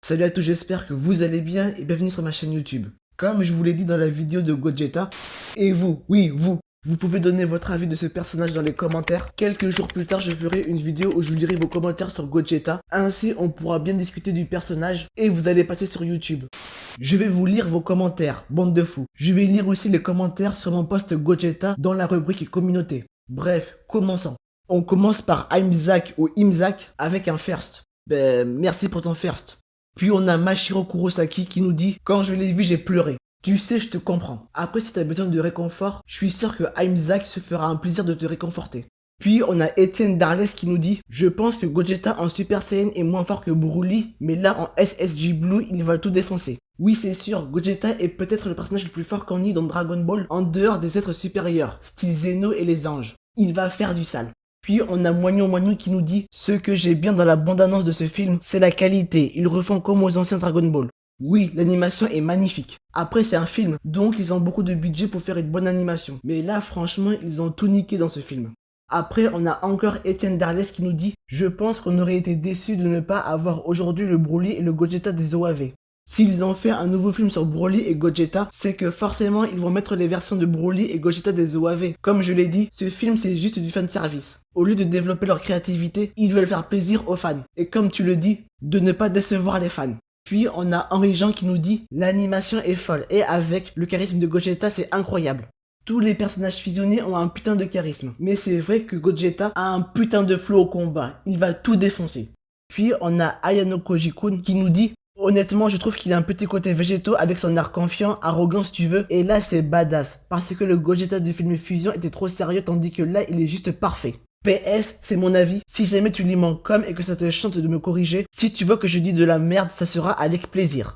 Salut à tous, j'espère que vous allez bien et bienvenue sur ma chaîne YouTube. Comme je vous l'ai dit dans la vidéo de Gogeta, et vous, oui vous pouvez donner votre avis de ce personnage dans les commentaires. Quelques jours plus tard, je ferai une vidéo où je lirai vos commentaires sur Gogeta. Ainsi, on pourra bien discuter du personnage et vous allez passer sur YouTube. Je vais vous lire vos commentaires, bande de fous. Je vais lire aussi les commentaires sur mon post Gogeta dans la rubrique communauté. Bref, commençons. On commence par Imzak ou Imzak avec un first. Merci pour ton first. Puis on a Mashiro Kurosaki qui nous dit « Quand je l'ai vu, j'ai pleuré. Tu sais, je te comprends. Après, si tu as besoin de réconfort, je suis sûr que Imzak se fera un plaisir de te réconforter. » Puis on a Etienne Darles qui nous dit « Je pense que Gogeta en Super Saiyan est moins fort que Broly, mais là en SSJ Blue, il va tout défoncer. » Oui, c'est sûr, Gogeta est peut-être le personnage le plus fort qu'on ait dans Dragon Ball, en dehors des êtres supérieurs, style Zeno et les anges. Il va faire du sale. Puis on a Moignon qui nous dit « Ce que j'ai bien dans la bande-annonce de ce film, c'est la qualité, ils refont comme aux anciens Dragon Ball. » Oui, l'animation est magnifique. Après c'est un film, donc ils ont beaucoup de budget pour faire une bonne animation. Mais là franchement, ils ont tout niqué dans ce film. Après on a encore Etienne Darles qui nous dit « Je pense qu'on aurait été déçus de ne pas avoir aujourd'hui le Broly et le Gogeta des OAV. » S'ils ont fait un nouveau film sur Broly et Gogeta, c'est que forcément ils vont mettre les versions de Broly et Gogeta des OAV. Comme je l'ai dit, ce film c'est juste du fanservice. Au lieu de développer leur créativité, ils veulent faire plaisir aux fans. Et comme tu le dis, de ne pas décevoir les fans. Puis on a Henri Jean qui nous dit « L'animation est folle et avec le charisme de Gogeta c'est incroyable. » Tous les personnages fusionnés ont un putain de charisme. Mais c'est vrai que Gogeta a un putain de flow au combat. Il va tout défoncer. Puis on a Ayano Koji-kun qui nous dit « Honnêtement, je trouve qu'il a un petit côté végétaux avec son air confiant, arrogant si tu veux, et là c'est badass, parce que le Gogeta du film Fusion était trop sérieux tandis que là il est juste parfait. PS, c'est mon avis, si jamais tu lis mon com et que ça te chante de me corriger, si tu vois que je dis de la merde, ça sera avec plaisir.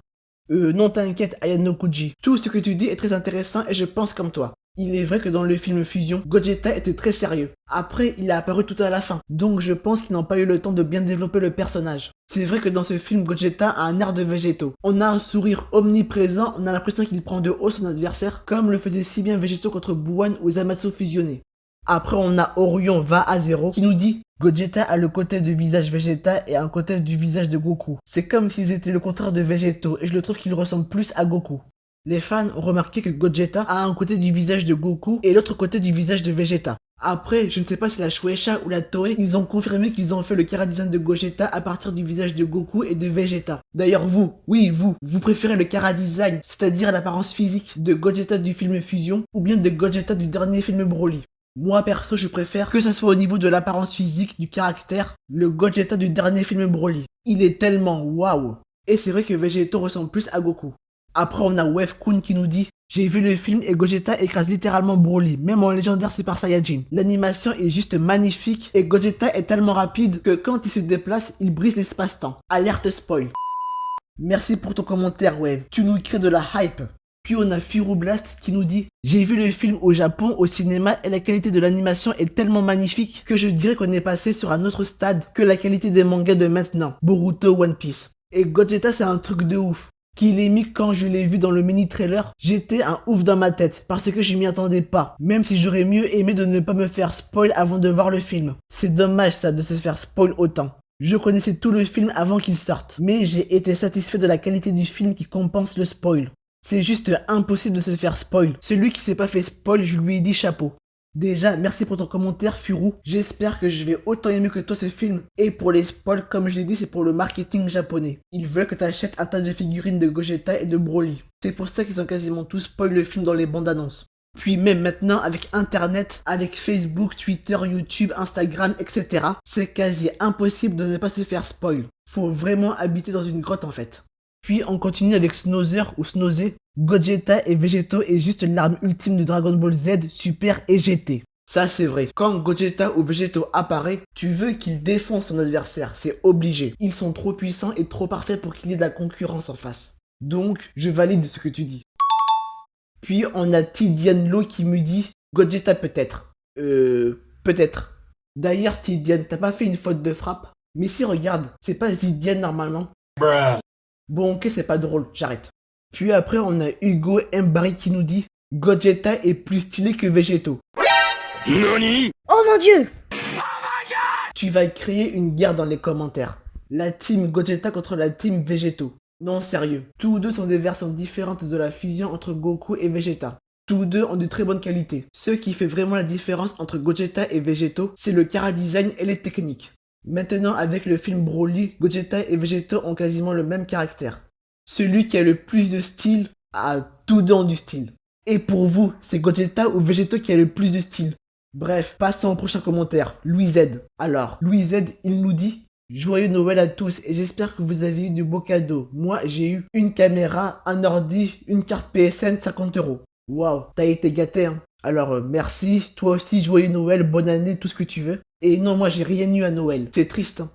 Non t'inquiète Ayano Koji, tout ce que tu dis est très intéressant et je pense comme toi. Il est vrai que dans le film Fusion, Gogeta était très sérieux. Après, il est apparu tout à la fin, donc je pense qu'ils n'ont pas eu le temps de bien développer le personnage. C'est vrai que dans ce film, Gogeta a un air de végétaux. On a un sourire omniprésent, on a l'impression qu'il prend de haut son adversaire, comme le faisait si bien Végétaux contre Buwan ou Zamasu fusionnés. Après, on a Orion va à zéro qui nous dit « Gogeta a le côté du visage Vegeta et un côté du visage de Goku. C'est comme s'ils étaient le contraire de Végétaux et je le trouve qu'il ressemble plus à Goku. » Les fans ont remarqué que Gogeta a un côté du visage de Goku et l'autre côté du visage de Vegeta. Après, je ne sais pas si la Shueisha ou la Toei, ils ont confirmé qu'ils ont fait le chara-design de Gogeta à partir du visage de Goku et de Vegeta. D'ailleurs vous préférez le chara-design, c'est-à-dire l'apparence physique de Gogeta du film Fusion ou bien de Gogeta du dernier film Broly. Moi perso, je préfère que ça soit au niveau de l'apparence physique, du caractère, le Gogeta du dernier film Broly. Il est tellement waouh. Et c'est vrai que Végétaux ressemble plus à Goku. Après on a Wefkun qui nous dit « J'ai vu le film et Gogeta écrase littéralement Broly, même en légendaire Super Saiyajin. L'animation est juste magnifique et Gogeta est tellement rapide que quand il se déplace, il brise l'espace-temps. Alerte spoil. » Merci pour ton commentaire Wave, tu nous crées de la hype. Puis on a Furublast qui nous dit « J'ai vu le film au Japon, au cinéma et la qualité de l'animation est tellement magnifique que je dirais qu'on est passé sur un autre stade que la qualité des mangas de maintenant, Boruto, One Piece. Et Gogeta c'est un truc de ouf. Qu'il est mis quand je l'ai vu dans le mini-trailer, j'étais un ouf dans ma tête, parce que je m'y attendais pas, même si j'aurais mieux aimé de ne pas me faire spoil avant de voir le film. C'est dommage ça de se faire spoil autant. Je connaissais tout le film avant qu'il sorte, mais j'ai été satisfait de la qualité du film qui compense le spoil. C'est juste impossible de se faire spoil. Celui qui s'est pas fait spoil, je lui ai dit chapeau. Déjà, merci pour ton commentaire Furu, j'espère que je vais autant aimer que toi ce film. Et pour les spoils, comme je l'ai dit, c'est pour le marketing japonais. Ils veulent que tu achètes un tas de figurines de Gogeta et de Broly. C'est pour ça qu'ils ont quasiment tous spoil le film dans les bandes annonces. Puis même maintenant, avec internet, avec Facebook, Twitter, YouTube, Instagram, etc., c'est quasi impossible de ne pas se faire spoil. Faut vraiment habiter dans une grotte en fait. Puis on continue avec Snowzer ou Snowze. Gogeta et Végétaux est juste l'arme ultime de Dragon Ball Z, Super et GT. Ça c'est vrai, quand Gogeta ou Végétaux apparaît, tu veux qu'il défonce son adversaire, c'est obligé. Ils sont trop puissants et trop parfaits pour qu'il y ait de la concurrence en face. Donc, je valide ce que tu dis. Puis on a Tidiane qui me dit Gogeta peut-être. Peut-être. D'ailleurs Tidiane, t'as pas fait une faute de frappe? Mais si regarde, c'est pas Zidiane normalement. Bruh. Bon ok c'est pas drôle, j'arrête. Puis après on a Hugo Mbari qui nous dit Gogeta est plus stylé que Végétaux. Nani? Oh mon dieu! Tu vas créer une guerre dans les commentaires. La team Gogeta contre la team Végétaux. Non, sérieux. Tous deux sont des versions différentes de la fusion entre Goku et Vegeta. Tous deux ont de très bonne qualité. Ce qui fait vraiment la différence entre Gogeta et Vegeto, c'est le chara-design et les techniques. Maintenant, avec le film Broly, Gogeta et Vegeto ont quasiment le même caractère. Celui qui a le plus de style a tous deux ont du style. Et pour vous, c'est Gogeta ou Vegeto qui a le plus de style? Bref, passons au prochain commentaire, Louis Z. Alors, Louis Z, il nous dit: joyeux Noël à tous et j'espère que vous avez eu de beaux cadeaux. Moi, j'ai eu une caméra, un ordi, une carte PSN, 50 €. Waouh, t'as été gâté, hein. Alors, merci, toi aussi, joyeux Noël, bonne année, tout ce que tu veux. Et non, moi, j'ai rien eu à Noël. C'est triste, hein.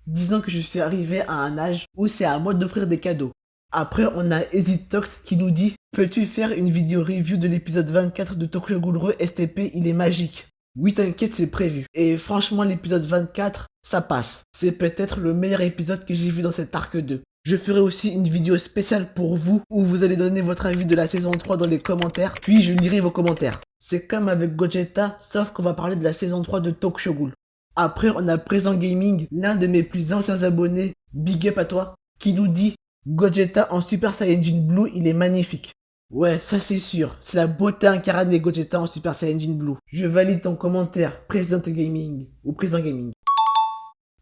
Disons que je suis arrivé à un âge où c'est à moi d'offrir des cadeaux. Après, on a EasyTox qui nous dit: peux-tu faire une vidéo review de l'épisode 24 de Tokyo Ghoul Re STP, il est magique. Oui, t'inquiète, c'est prévu. Et franchement, l'épisode 24, ça passe. C'est peut-être le meilleur épisode que j'ai vu dans cet arc 2. Je ferai aussi une vidéo spéciale pour vous où vous allez donner votre avis de la saison 3 dans les commentaires, puis je lirai vos commentaires. C'est comme avec Gogeta, sauf qu'on va parler de la saison 3 de Tokyo Ghoul. Après, on a Présent Gaming, l'un de mes plus anciens abonnés, big up à toi, qui nous dit: Gogeta en Super Saiyajin Blue, il est magnifique. Ouais, ça c'est sûr, c'est la beauté incarnée Gogeta en Super Saiyajin Blue. Je valide ton commentaire, Présent Gaming, ou Présent Gaming.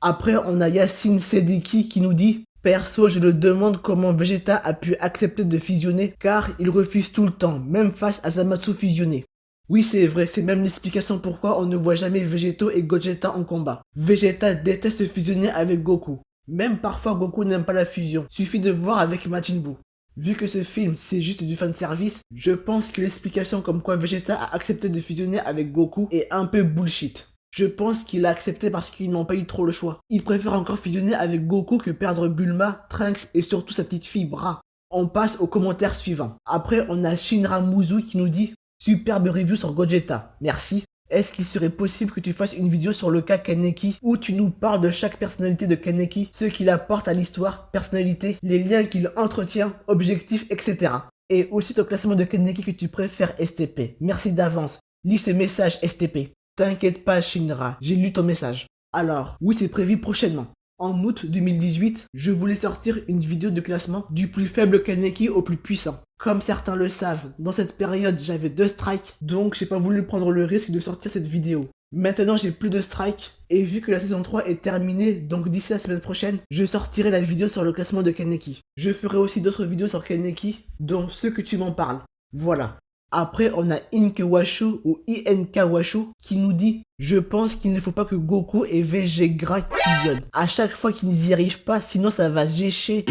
Après, on a Yacine Sedeki qui nous dit: perso, je le demande comment Vegeta a pu accepter de fusionner, car il refuse tout le temps, même face à Zamasu fusionné. Oui, c'est vrai, c'est même l'explication pourquoi on ne voit jamais Vegeto et Gogeta en combat. Vegeta déteste fusionner avec Goku. Même parfois Goku n'aime pas la fusion, suffit de voir avec Majin Buu. Vu que ce film c'est juste du fanservice, je pense que l'explication comme quoi Vegeta a accepté de fusionner avec Goku est un peu bullshit. Je pense qu'il a accepté parce qu'ils n'ont pas eu trop le choix. Il préfère encore fusionner avec Goku que perdre Bulma, Trunks et surtout sa petite fille Bra. On passe au commentaire suivant. Après on a Shinra Muzu qui nous dit: superbe review sur Gogeta, merci. Est-ce qu'il serait possible que tu fasses une vidéo sur le cas Kaneki où tu nous parles de chaque personnalité de Kaneki, ce qu'il apporte à l'histoire, personnalité, les liens qu'il entretient, objectifs, etc. Et aussi ton classement de Kaneki que tu préfères STP. Merci d'avance. Lis ce message STP. T'inquiète pas Shinra, j'ai lu ton message. Alors, oui c'est prévu prochainement. En août 2018, je voulais sortir une vidéo de classement du plus faible Kaneki au plus puissant. Comme certains le savent, dans cette période j'avais 2 strikes, donc j'ai pas voulu prendre le risque de sortir cette vidéo. Maintenant j'ai plus de strikes, et vu que la saison 3 est terminée, donc d'ici la semaine prochaine, je sortirai la vidéo sur le classement de Kaneki. Je ferai aussi d'autres vidéos sur Kaneki, dont ceux que tu m'en parles. Voilà. Après, on a Inkewashu ou Inkawashu qui nous dit: je pense qu'il ne faut pas que Goku et Vegeta fusionnent. À chaque fois qu'ils n'y arrivent pas, sinon ça va gêcher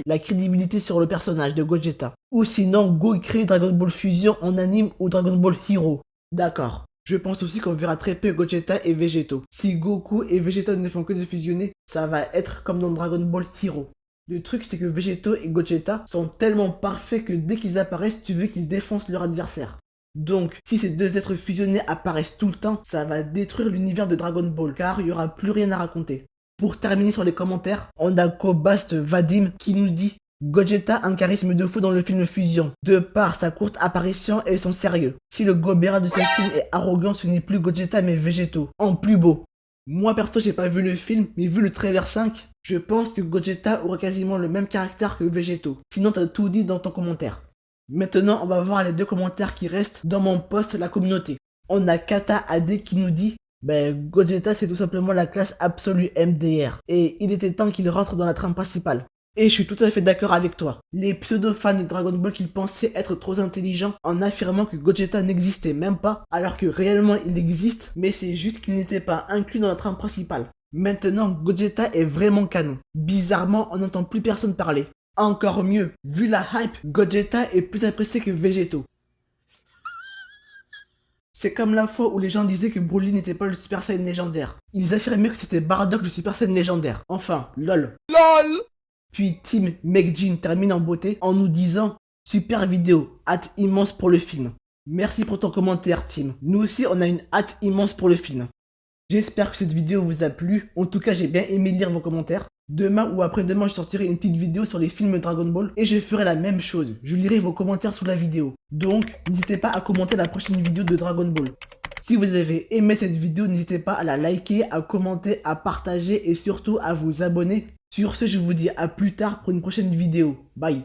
la crédibilité sur le personnage de Gogeta. Ou sinon, Go crée Dragon Ball Fusion en anime ou Dragon Ball Hero. D'accord. Je pense aussi qu'on verra très peu Gogeta et Vegeto. Si Goku et Vegeta ne font que de fusionner, ça va être comme dans Dragon Ball Hero. Le truc c'est que Vegeto et Gogeta sont tellement parfaits que dès qu'ils apparaissent, tu veux qu'ils défoncent leur adversaire. Donc, si ces deux êtres fusionnés apparaissent tout le temps, ça va détruire l'univers de Dragon Ball, car il n'y aura plus rien à raconter. Pour terminer sur les commentaires, on a Kobast Vadim qui nous dit: Gogeta a un charisme de fou dans le film Fusion, de par sa courte apparition et son sérieux. Si le Gobera de ce film est arrogant, ce n'est plus Gogeta mais Vegeto, en plus beau. Moi perso j'ai pas vu le film, mais vu le trailer 5, je pense que Gogeta aura quasiment le même caractère que Vegeto. Sinon t'as tout dit dans ton commentaire. Maintenant on va voir les 2 commentaires qui restent dans mon post la communauté. On a Kata AD qui nous dit: Gogeta c'est tout simplement la classe absolue MDR, et il était temps qu'il rentre dans la trame principale. Et je suis tout à fait d'accord avec toi. Les pseudo-fans de Dragon Ball qui pensaient être trop intelligents en affirmant que Gogeta n'existait même pas, alors que réellement il existe, mais c'est juste qu'il n'était pas inclus dans la trame principale. Maintenant, Gogeta est vraiment canon. Bizarrement, on n'entend plus personne parler. Encore mieux, vu la hype, Gogeta est plus apprécié que Vegeto. C'est comme la fois où les gens disaient que Broly n'était pas le Super Saiyan légendaire. Ils affirmaient que c'était Bardock le Super Saiyan légendaire. Enfin, lol. LOL. Puis Team Megjin termine en beauté en nous disant: super vidéo, hâte immense pour le film. Merci pour ton commentaire Team. Nous aussi on a une hâte immense pour le film. J'espère que cette vidéo vous a plu. En tout cas j'ai bien aimé lire vos commentaires. Demain ou après-demain je sortirai une petite vidéo sur les films Dragon Ball et je ferai la même chose. Je lirai vos commentaires sous la vidéo. Donc n'hésitez pas à commenter la prochaine vidéo de Dragon Ball. Si vous avez aimé cette vidéo, n'hésitez pas à la liker, à commenter, à partager et surtout à vous abonner. Sur ce, je vous dis à plus tard pour une prochaine vidéo. Bye.